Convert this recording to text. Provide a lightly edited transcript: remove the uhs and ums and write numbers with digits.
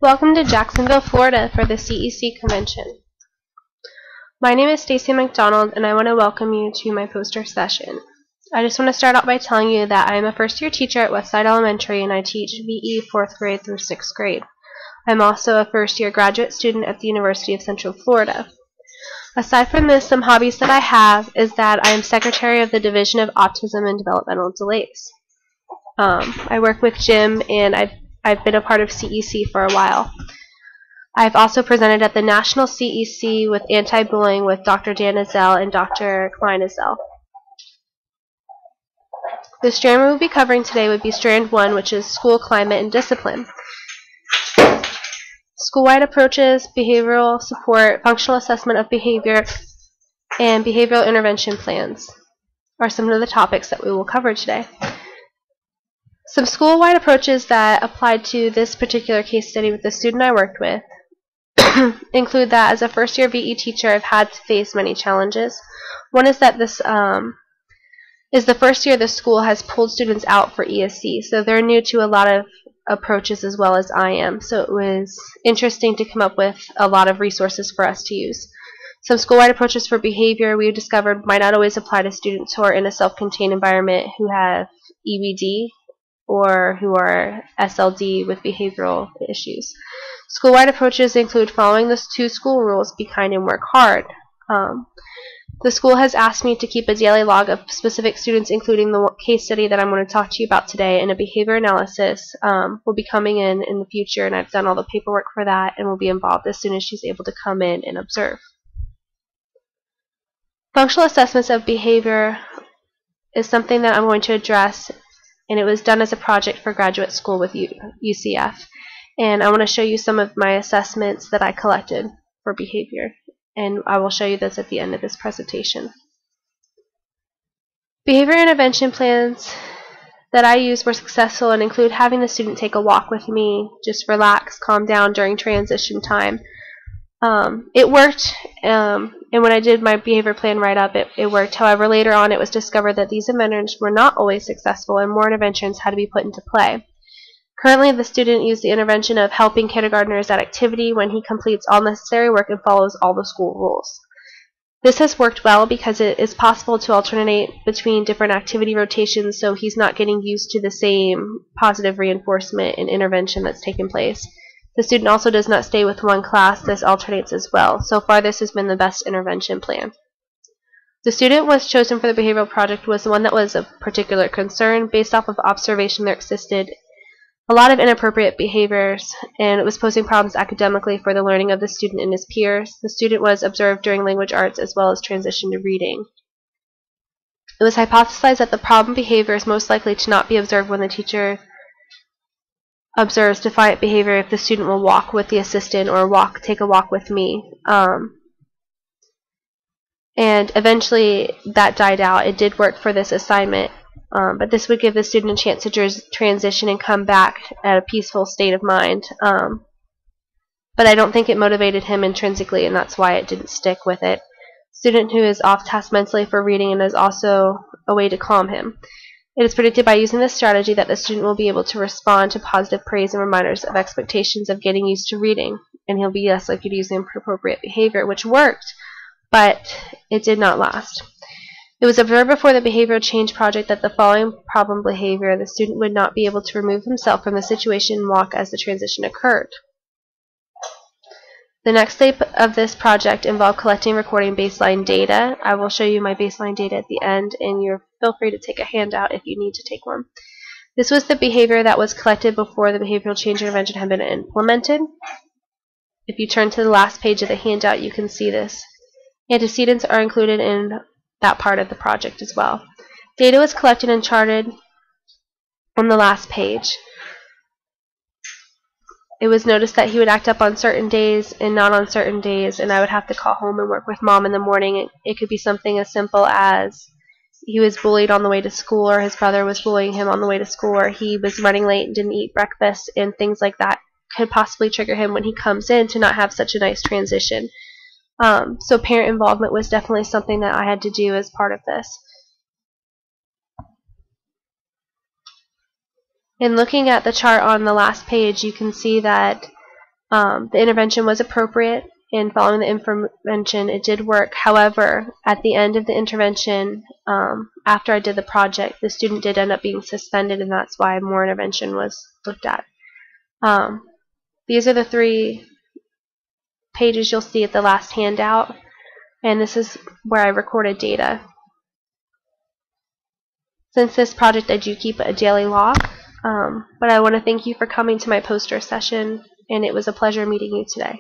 Welcome to Jacksonville, Florida for the CEC Convention. My name is Stacy McDonald and I want to welcome you to my poster session. I just want to start out by telling you that I am a first-year teacher at Westside Elementary and I teach VE 4th grade through 6th grade. I'm also a first-year graduate student at the University of Central Florida. Aside from this, some hobbies that I have is that I am secretary of the Division of Autism and Developmental Delays. I work with Jim and I've been a part of CEC for a while. I've also presented at the National CEC with Anti-Bullying with Dr. Dan Ezell and Dr. Klein Ezell. The strand we'll be covering today would be Strand 1, which is School Climate and Discipline. School-wide approaches, behavioral support, functional assessment of behavior, and behavioral intervention plans are some of the topics that we will cover today. Some school-wide approaches that applied to this particular case study with the student I worked with include that as a first-year VE teacher, I've had to face many challenges. One is that this is the first year the school has pulled students out for ESC, so they're new to a lot of approaches as well as I am. So it was interesting to come up with a lot of resources for us to use. Some school-wide approaches for behavior we discovered might not always apply to students who are in a self-contained environment who have EBD or who are SLD with behavioral issues. School-wide approaches include following the 2 school rules, be kind and work hard. The school has asked me to keep a daily log of specific students, including the case study that I'm going to talk to you about today, and a behavior analysis will be coming in the future, and I've done all the paperwork for that and will be involved as soon as she's able to come in and observe. Functional assessments of behavior is something that I'm going to address, and it was done as a project for graduate school with UCF. And I want to show you some of my assessments that I collected for behavior, and I will show you this at the end of this presentation. Behavior intervention plans that I used were successful and include having the student take a walk with me, just relax, calm down during transition time. It worked, and when I did my behavior plan write-up, it worked. However, later on it was discovered that these interventions were not always successful and more interventions had to be put into play. Currently, the student used the intervention of helping kindergartners at activity when he completes all necessary work and follows all the school rules. This has worked well because it is possible to alternate between different activity rotations, so he's not getting used to the same positive reinforcement and intervention that's taken place. The student also does not stay with one class. This alternates as well. So far, this has been the best intervention plan. The student was chosen for the behavioral project was the one that was of particular concern. Based off of observation, there existed a lot of inappropriate behaviors, and it was posing problems academically for the learning of the student and his peers. The student was observed during language arts as well as transition to reading. It was hypothesized that the problem behavior is most likely to not be observed when the teacher observes defiant behavior if the student will walk with the assistant or take a walk with me. And eventually that died out. It did work for this assignment, but this would give the student a chance to transition and come back at a peaceful state of mind. But I don't think it motivated him intrinsically, and that's why it didn't stick with it. Student who is off task mentally for reading and is also a way to calm him. It is predicted by using this strategy that the student will be able to respond to positive praise and reminders of expectations of getting used to reading, and he'll be less likely to use inappropriate behavior, which worked, but it did not last. It was observed before the behavioral change project that the following problem behavior, the student would not be able to remove himself from the situation and walk as the transition occurred. The next step of this project involved collecting and recording baseline data. I will show you my baseline data at the end, and feel free to take a handout if you need to take one. This was the behavior that was collected before the behavioral change intervention had been implemented. If you turn to the last page of the handout, you can see this. Antecedents are included in that part of the project as well. Data was collected and charted on the last page. It was noticed that he would act up on certain days and not on certain days, and I would have to call home and work with mom in the morning. It could be something as simple as he was bullied on the way to school, or his brother was bullying him on the way to school, or he was running late and didn't eat breakfast, and things like that could possibly trigger him when he comes in to not have such a nice transition. So parent involvement was definitely something that I had to do as part of this. In looking at the chart on the last page, you can see that The intervention was appropriate, and following the intervention, it did work. However, at the end of the intervention, after I did the project, the student did end up being suspended, and that's why more intervention was looked at. These are the 3 pages you'll see at the last handout, and this is where I recorded data. Since this project, I do keep a daily log, but I want to thank you for coming to my poster session, and it was a pleasure meeting you today.